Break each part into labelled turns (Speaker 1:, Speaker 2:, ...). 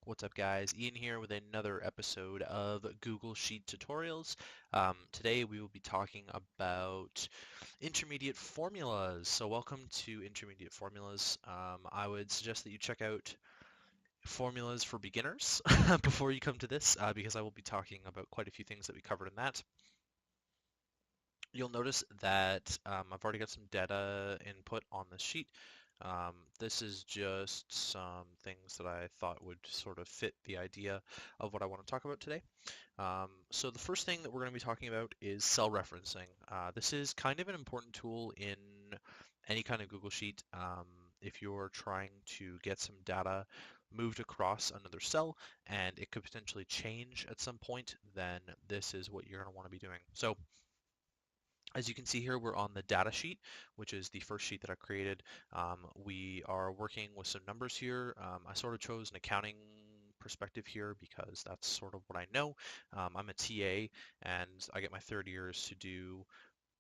Speaker 1: What's up, guys? Ian here with another episode of Google Sheet Tutorials. Today we will be talking about intermediate formulas. So welcome to intermediate formulas. I would suggest that you check out formulas for beginners before you come to this, because I will be talking about quite a few things that we covered in that. You'll notice that I've already got some data input on this sheet. This is just some things that I thought would sort of fit the idea of what I want to talk about today. So the first thing that we're going to be talking about is cell referencing. This is kind of an important tool in any kind of Google Sheet. If you're trying to get some data moved across another cell and it could potentially change at some point, then this is what you're going to want to be doing. So as you can see here, we're on the data sheet, which is the first sheet that I created. We are working with some numbers here. I sort of chose an accounting perspective here because that's sort of what I know. I'm a TA and I get my third years to do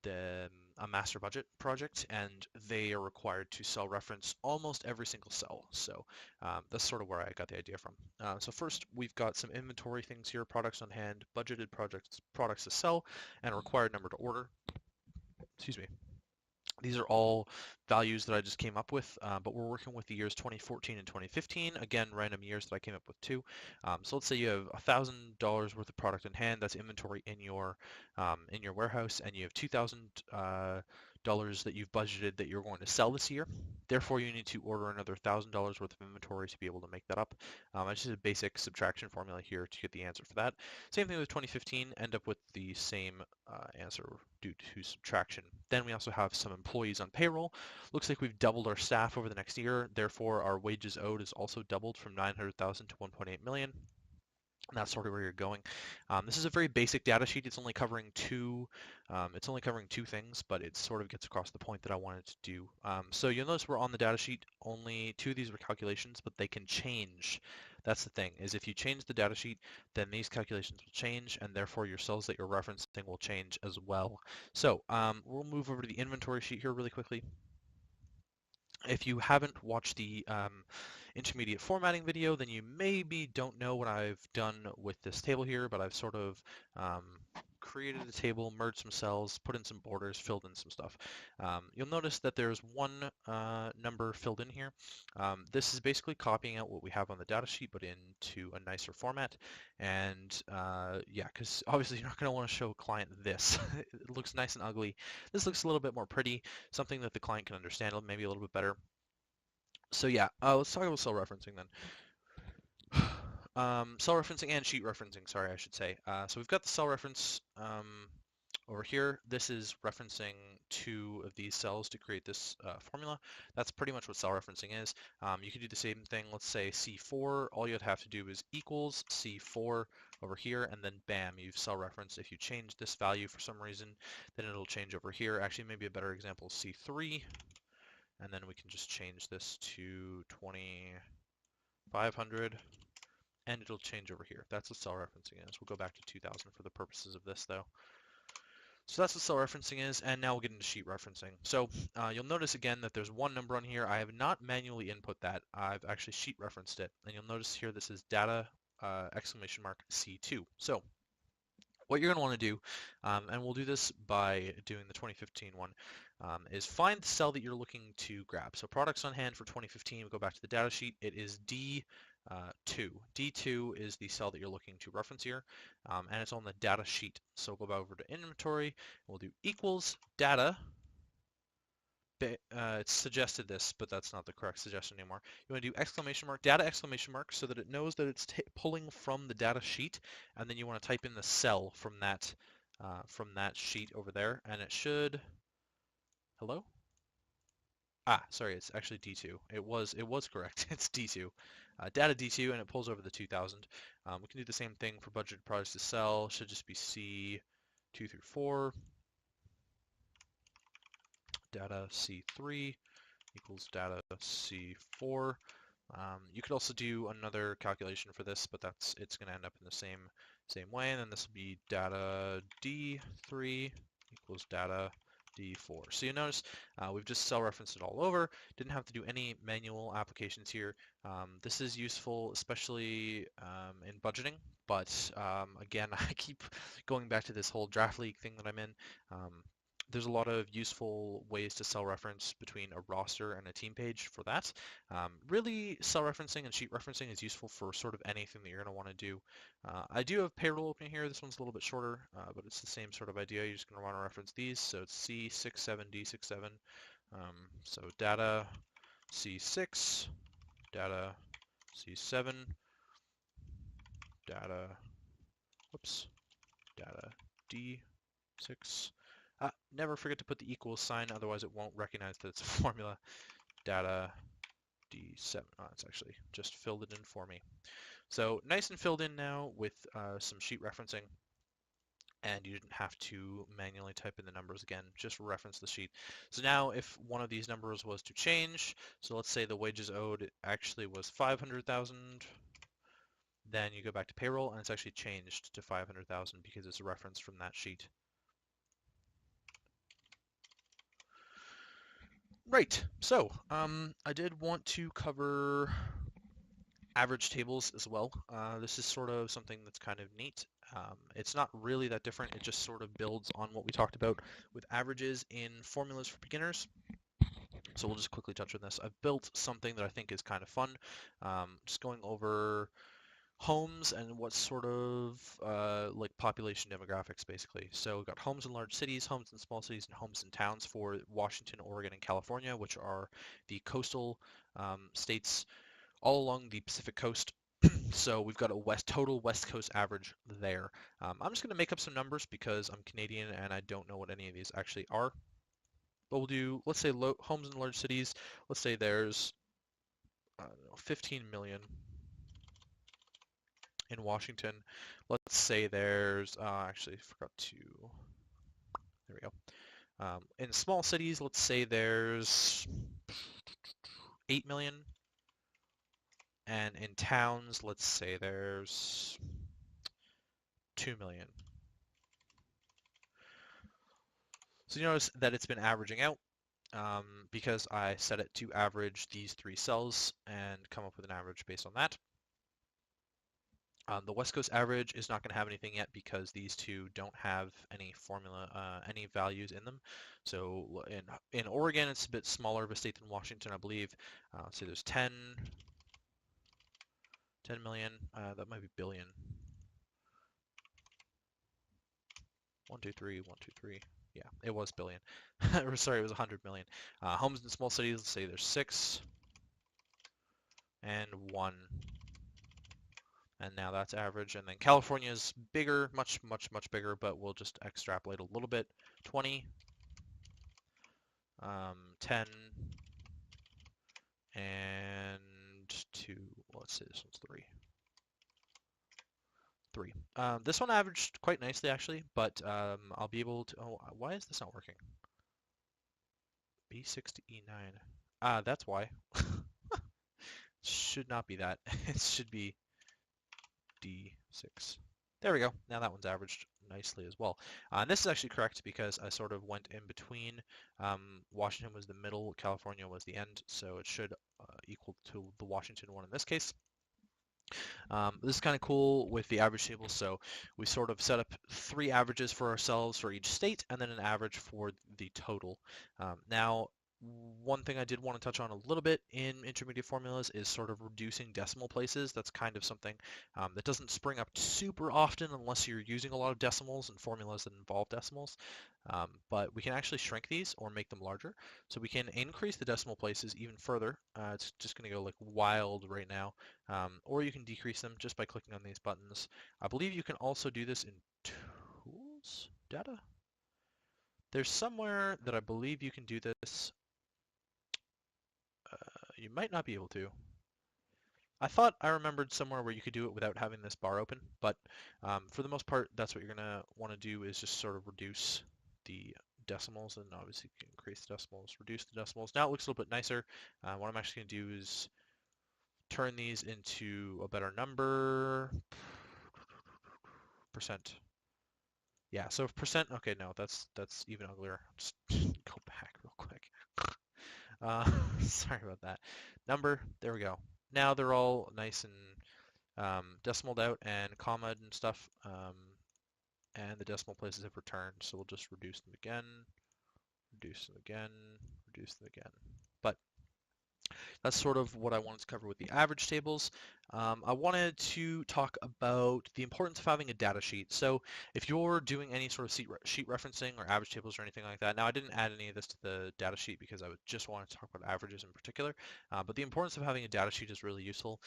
Speaker 1: a master budget project, and they are required to cell reference almost every single cell. So that's sort of where I got the idea from. So first, we've got some inventory things here: products on hand, budgeted products to sell, and a required number to order. Excuse me. These are all values that I just came up with, but we're working with the years 2014 and 2015. Again, random years that I came up with too. So let's say you have $1,000 worth of product in hand. That's inventory in your warehouse, and you have $2,000 that you've budgeted that you're going to sell this year. Therefore, you need to order another $1,000 worth of inventory to be able to make that up. It's just a basic subtraction formula here to get the answer for that. Same thing with 2015. End up with the same answer due to subtraction. Then we also have some employees on payroll. Looks like we've doubled our staff over the next year. Therefore, our wages owed is also doubled from 900,000 to 1.8 million. And that's sort of where you're going. This is a very basic data sheet. It's only covering two things, but it sort of gets across the point that I wanted to do. So you'll notice we're on the data sheet. Only two of these were calculations, but they can change. That's the thing, is if you change the data sheet, then these calculations will change, and therefore your cells that you're referencing will change as well. So we'll move over to the inventory sheet here really quickly. If you haven't watched the intermediate formatting video, then you maybe don't know what I've done with this table here, but I've sort of um, created a table, merged some cells, put in some borders, filled in some stuff. You'll notice that there's one number filled in here. This is basically copying out what we have on the data sheet, but into a nicer format. And yeah, because obviously you're not going to want to show a client this. It looks nice and ugly. This looks a little bit more pretty, something that the client can understand maybe a little bit better. So yeah, let's talk about cell referencing then. Cell referencing and sheet referencing, sorry, I should say. So we've got the cell reference over here. This is referencing two of these cells to create this formula. That's pretty much what cell referencing is. You could do the same thing, let's say C4. All you'd have to do is equals C4 over here, and then bam, you've cell referenced. If you change this value for some reason, then it'll change over here. Actually, maybe a better example is C3, and then we can just change this to 2500. And it'll change over here. That's what cell referencing is. We'll go back to 2000 for the purposes of this though. So that's what cell referencing is, and now we'll get into sheet referencing. So you'll notice again that there's one number on here. I have not manually input that. I've actually sheet referenced it. And you'll notice here this is data exclamation mark C2. So what you're going to want to do, and we'll do this by doing the 2015 one, is find the cell that you're looking to grab. So products on hand for 2015, we go back to the data sheet. It is D2. D2 is the cell that you're looking to reference here, and it's on the data sheet. So we'll go over to inventory, we'll do equals data. It's suggested this, but that's not the correct suggestion anymore. You want to do exclamation mark, data exclamation mark, so that it knows that it's pulling from the data sheet, and then you want to type in the cell from that sheet over there, and it should. Hello? Sorry, it's actually D2. It was correct. It's D2. Data D2, and it pulls over the 2000. We can do the same thing for budgeted products to sell. Should just be C2 through 4. Data C3 equals data C4. You could also do another calculation for this, but it's going to end up in the same way. And then this will be data D3 equals data D4. So you notice we've just cell referenced it all over. Didn't have to do any manual applications here. This is useful, especially in budgeting. But again, I keep going back to this whole draft league thing that I'm in. There's a lot of useful ways to cell reference between a roster and a team page for that. Really, cell referencing and sheet referencing is useful for sort of anything that you're going to want to do. I do have payroll opening here. This one's a little bit shorter, but it's the same sort of idea. You're just going to want to reference these. So it's C67, D67. So data C6, data C7, data, whoops, data D6. Never forget to put the equals sign, otherwise it won't recognize that it's a formula. Data D7. Oh, it's actually just filled it in for me. So nice and filled in now with some sheet referencing, and you didn't have to manually type in the numbers again, just reference the sheet. So now if one of these numbers was to change, so let's say the wages owed actually was 500,000, then you go back to payroll and it's actually changed to 500,000 because it's a reference from that sheet. Right, so I did want to cover average tables as well. This is sort of something that's kind of neat. It's not really that different. It just sort of builds on what we talked about with averages in formulas for beginners. So we'll just quickly touch on this. I've built something that I think is kind of fun. Just going over homes and what sort of like population demographics basically. So we've got homes in large cities, homes in small cities, and homes in towns for Washington, Oregon, and California, which are the coastal states all along the Pacific coast. So we've got a total West Coast average there. I'm just going to make up some numbers because I'm Canadian and I don't know what any of these actually are. But we'll do, let's say homes in large cities. Let's say there's, I don't know, 15 million in Washington. Let's say there's, actually forgot to, there we go. In small cities, let's say there's 8 million. And in towns, let's say there's 2 million. So you notice that it's been averaging out because I set it to average these three cells and come up with an average based on that. The West Coast average is not going to have anything yet because these two don't have any formula, any values in them. So in Oregon, it's a bit smaller of a state than Washington, I believe. So there's 10 million. That might be billion. 1, 2, 3, 1, 2, 3. Yeah, it was billion. Sorry, it was 100 million. Homes in small cities, let's say there's 6 and 1. And now that's average. And then California is bigger, much, much, much bigger, but we'll just extrapolate a little bit. 20, 10, and 2. Well, let's say this one's 3. 3. This one averaged quite nicely, actually, but I'll be able to... Oh, why is this not working? B6 to E9. That's why. Should not be that. It should be D6. There we go. Now that one's averaged nicely as well. And this is actually correct because I sort of went in between. Washington was the middle, California was the end, so it should equal to the Washington one in this case. This is kind of cool with the average table. So we sort of set up 3 averages for ourselves for each state and then an average for the total. Now, one thing I did want to touch on a little bit in intermediate formulas is sort of reducing decimal places. That's kind of something that doesn't spring up super often unless you're using a lot of decimals and formulas that involve decimals. But we can actually shrink these or make them larger. So we can increase the decimal places even further. It's just going to go like wild right now. Or you can decrease them just by clicking on these buttons. I believe you can also do this in Tools, Data. There's somewhere that I believe you can do this. You might not be able to. I thought I remembered somewhere where you could do it without having this bar open, but for the most part, that's what you're going to want to do is just sort of reduce the decimals, and obviously you can increase the decimals, reduce the decimals. Now it looks a little bit nicer. What I'm actually going to do is turn these into a better number. Percent. Yeah, so if percent, okay, no, that's even uglier. Just go back real quick. Uh, sorry about that. Number, there we go. Now they're all nice and decimaled out and commaed and stuff. And the decimal places have returned, so we'll just reduce them again, reduce them again, reduce them again. But that's sort of what I wanted to cover with the average tables. I wanted to talk about the importance of having a data sheet. So if you're doing any sort of sheet referencing or average tables or anything like that, now I didn't add any of this to the data sheet because I would just want to talk about averages in particular, but the importance of having a data sheet is really useful.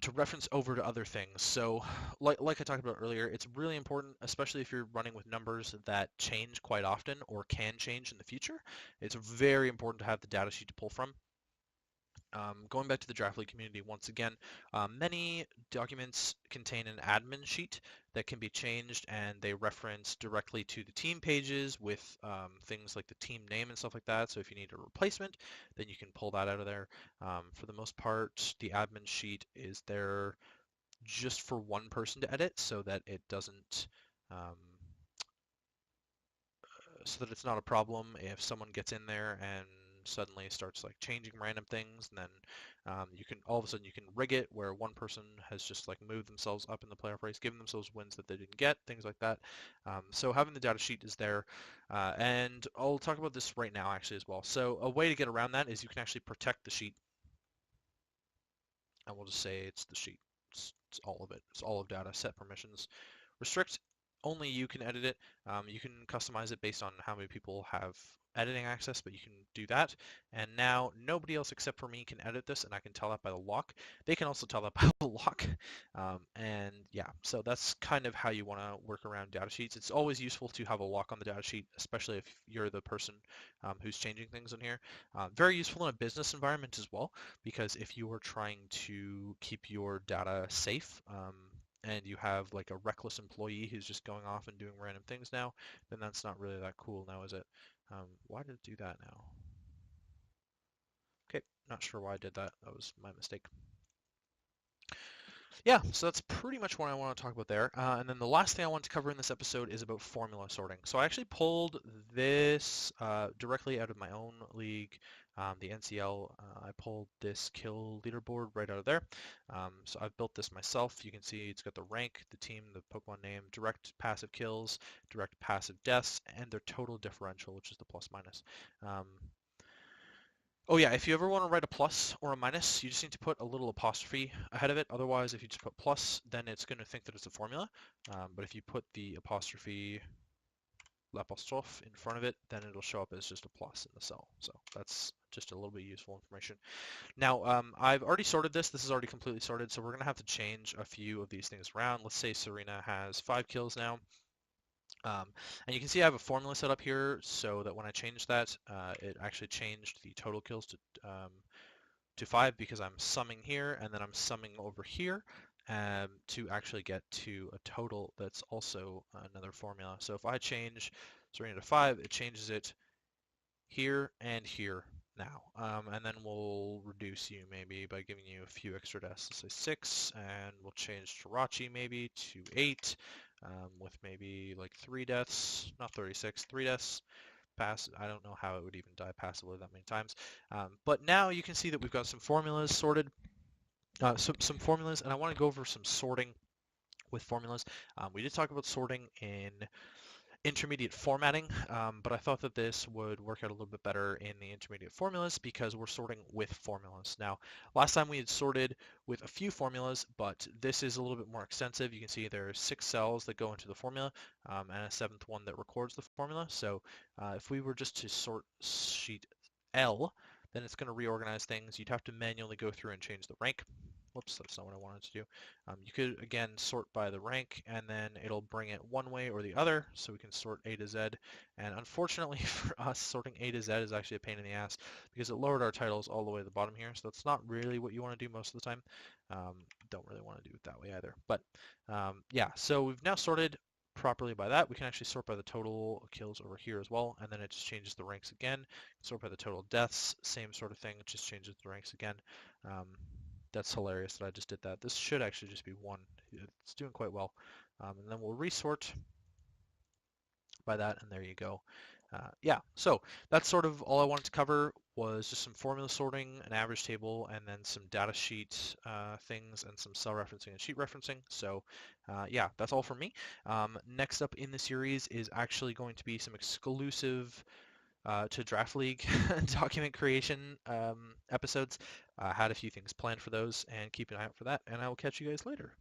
Speaker 1: To reference over to other things. So like I talked about earlier, it's really important, especially if you're running with numbers that change quite often or can change in the future. It's very important to have the data sheet to pull from. Going back to the Draftly community once again, many documents contain an admin sheet that can be changed and they reference directly to the team pages with things like the team name and stuff like that. So if you need a replacement, then you can pull that out of there. For the most part, the admin sheet is there just for one person to edit so that it doesn't um, so that it's not a problem if someone gets in there and suddenly starts like changing random things, and then you can all of a sudden you can rig it where one person has just like moved themselves up in the playoff race, giving themselves wins that they didn't get, things like that. So having the data sheet is there, and I'll talk about this right now actually as well. So a way to get around that is you can actually protect the sheet, and we'll just say it's the sheet. It's all of it. It's all of data. Set permissions. Restrict, only you can edit it. You can customize it based on how many people have editing access, but you can do that. And now nobody else except for me can edit this, and I can tell that by the lock. They can also tell that by the lock. And yeah, so that's kind of how you want to work around data sheets. It's always useful to have a lock on the data sheet, especially if you're the person who's changing things in here. Very useful in a business environment as well, because if you are trying to keep your data safe, and you have like a reckless employee who's just going off and doing random things now, then that's not really that cool now, is it? Why did it do that now? Okay, not sure why I did that. That was my mistake. Yeah, so that's pretty much what I want to talk about there. And then the last thing I want to cover in this episode is about formula sorting. So I actually pulled this directly out of my own league, the NCL. I pulled this kill leaderboard right out of there. So I've built this myself. You can see it's got the rank, the team, the Pokemon name, direct passive kills, direct passive deaths, and their total differential, which is the plus minus. Oh yeah, if you ever want to write a plus or a minus, you just need to put a little apostrophe ahead of it. Otherwise, if you just put plus, then it's going to think that it's a formula. But if you put the apostrophe, l'apostrophe in front of it, then it'll show up as just a plus in the cell. So that's just a little bit useful information. Now, I've already sorted this. This is already completely sorted, so we're going to have to change a few of these things around. Let's say Serena has 5 kills now. And you can see I have a formula set up here so that when I change that, it actually changed the total kills to 5 because I'm summing here and then I'm summing over here to actually get to a total that's also another formula. So if I change Serena to 5, it changes it here and here now. And then we'll reduce you maybe by giving you a few extra deaths. Let's say 6, and we'll change Jirachi maybe to 8 with maybe like 3 deaths, not 36, 3 deaths. I don't know how it would even die passively that many times. But now you can see that we've got some formulas sorted, some formulas, and I want to go over some sorting with formulas. We did talk about sorting in intermediate formatting, but I thought that this would work out a little bit better in the intermediate formulas because we're sorting with formulas. Now, last time we had sorted with a few formulas, but this is a little bit more extensive. You can see there's 6 cells that go into the formula and a 7th one that records the formula. So if we were just to sort sheet L, then it's going to reorganize things. You'd have to manually go through and change the rank. Whoops, that's not what I wanted to do. You could, again, sort by the rank, and then it'll bring it one way or the other, so we can sort A to Z. And unfortunately for us, sorting A to Z is actually a pain in the ass, because it lowered our titles all the way to the bottom here, so that's not really what you want to do most of the time. Don't really want to do it that way either. But yeah, so we've now sorted properly by that. We can actually sort by the total kills over here as well, and then it just changes the ranks again. Sort by the total deaths, same sort of thing, it just changes the ranks again. That's hilarious that I just did that. This should actually just be 1. It's doing quite well. And then we'll resort. by that, and there you go. Yeah, so that's sort of all I wanted to cover was just some formula sorting, an average table, and then some data sheet things and some cell referencing and sheet referencing. So yeah, that's all from me. Next up in the series is actually going to be some exclusive to Draft League document creation episodes. Had a few things planned for those, and keep an eye out for that, and I will catch you guys later.